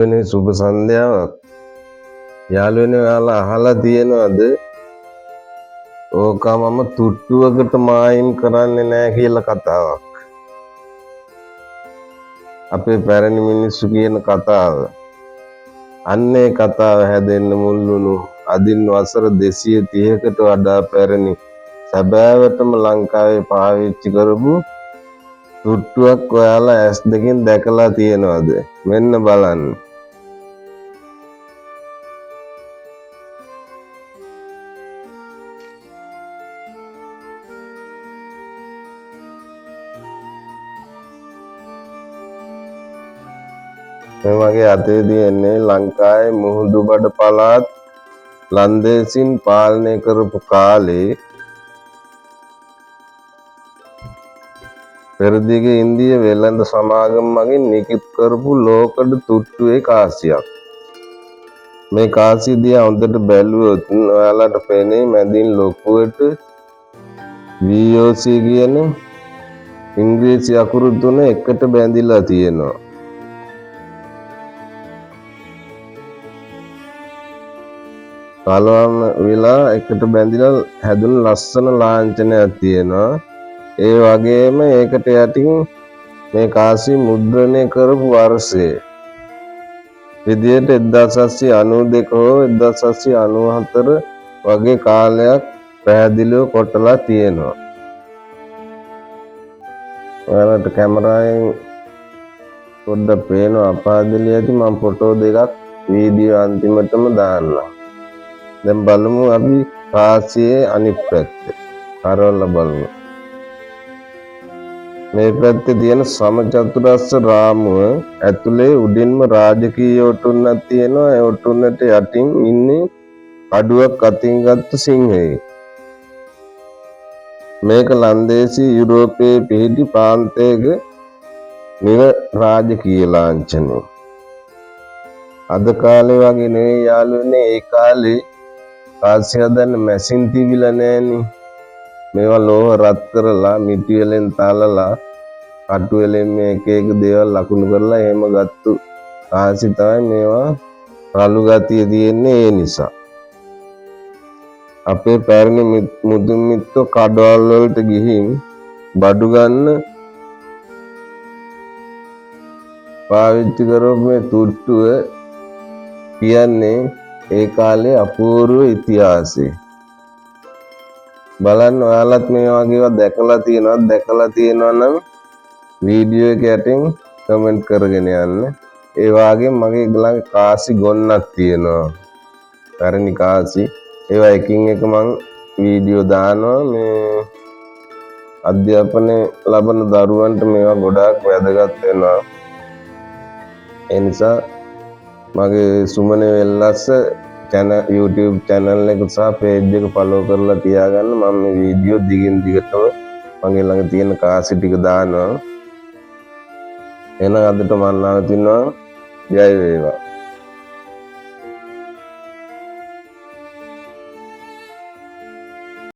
වෙන සුබ සන්ධ්‍යාවක්. යාළුවනේ ඔයාලා අහලා තියෙනවද? ඕක මම තුට්ටුවකට මායිම් කරන්නේ නැහැ කියලා කතාවක්. අපේ පැරණි මිනිස්සු කියන කතාව. අන්නේ කතාව හැදෙන්න මුල් වුණු අදින් වසර 230කට වඩා පැරණි සැබෑවටම ලංකාවේ පාවිච්චි කරපු තුට්ටුවක් ඔයාලා ඇස් දෙකෙන් දැකලා තියෙනවද? මෙන්න බලන්න. මේ මගේ අතේ තියෙන්නේ ලංකාවේ මුහුදුබඩ පළාත් ලන්දේසින් පාලනය කරපු කාලේ පෙරදිග ඉන්දිය වෙළඳ සමාගම මගින් නිකුත් කරපු ලෝකඩ තුට්ටුවේ කාසියක්. මේ කාසිය දිහා හොඳට බැලුවොත් ඔයාලට පේන්නේ මැදින් ලොකුවට VOC කියන ඉංග්‍රීසි අකුරු තුන එකට බැඳිලා තියෙනවා. කලවම් විලා එකට බැඳිලා හැදුණු ලස්සන ලාංඡනයක් තියෙනවා. ඒ වගේම ඒකට යටින් මේ කාසිය මුද්‍රණය කරපු වර්ෂය විදියට 1792 හෝ 1794 වගේ කාලයක් පැහැදිලිව කොටලා තියෙනවා. ඔයාලට කැමරාවෙන් පොඩ්ඩක් පේනවා අපහදලිය ඇති. මම ෆොටෝ දෙකක් වීඩියෝ අන්තිමටම දාන්නම්. දැන් බලමු අපි කාසියේ අනිත් පැත්ත. කරවල බලමු. මේ පැත්තේ තියෙන සමචතුරස්‍ර රාමුව ඇතුලේ උඩින්ම රාජකීය ඔටුන්නක් තියෙනවා. ඒ ඔටුන්නට යටින් ඉන්නේ කඩුවක් අතින් ගත්ත සිංහයෙක්. මේක ලන්දේසි යුරෝපයේ පිහිටි ප්‍රාන්තයක නිල රාජකීය ලාංඡනය. අද කාලේ වගේ නෙවෙයි යාළුවනේ. ඒ කාලේ කාසිය හදන්න මැෂින් තිබිලා නෑනේ. මේවා ලෝහ රත් කරලා මිටි වලින් තලලා කටු වලින් මේක එක දේවල් ලකුණු කරලා එහෙම ගත්තු කාසි තමයි මේවා රළු ගතිය තියෙන්නේ. ඒ නිසා අපේ පැරණි මුදුන් මිත්තෝ කඩවල් වලට ගිහින් බඩු ගන්න පාවිච්චි කරපු මේ තුට්ටුව කියන්නේ ඒ කාලේ අපූර්ව ඉතිහාසය. බලන්න ඔයාලත් මේ වගේව දැකලා තියෙනවා නම් වීඩියෝ එක යටින් කමෙන්ට් කරගෙන යන්න. ඒ වගේම මගේ ළඟ කාසි ගොන්නක් තියෙනවා. පැරණි කාසි. ඒවා එකින් එක මං වීඩියෝ දානවා. මේ අධ්‍යාපනය ලබන දරුවන්ට මේවා ගොඩාක් වැදගත් වෙනවා. ඒ නිසා මගේ සුමන වෙල්ලස්ස YouTube channel එක සහ page එක follow කරලා තියාගන්න. මම මේ වීඩියෝ දිගින් දිගටම මගේ ළඟ තියෙන කාසි ටික දානවා. එහෙනම් අදට මම නවතිනවා. ජය වේවා.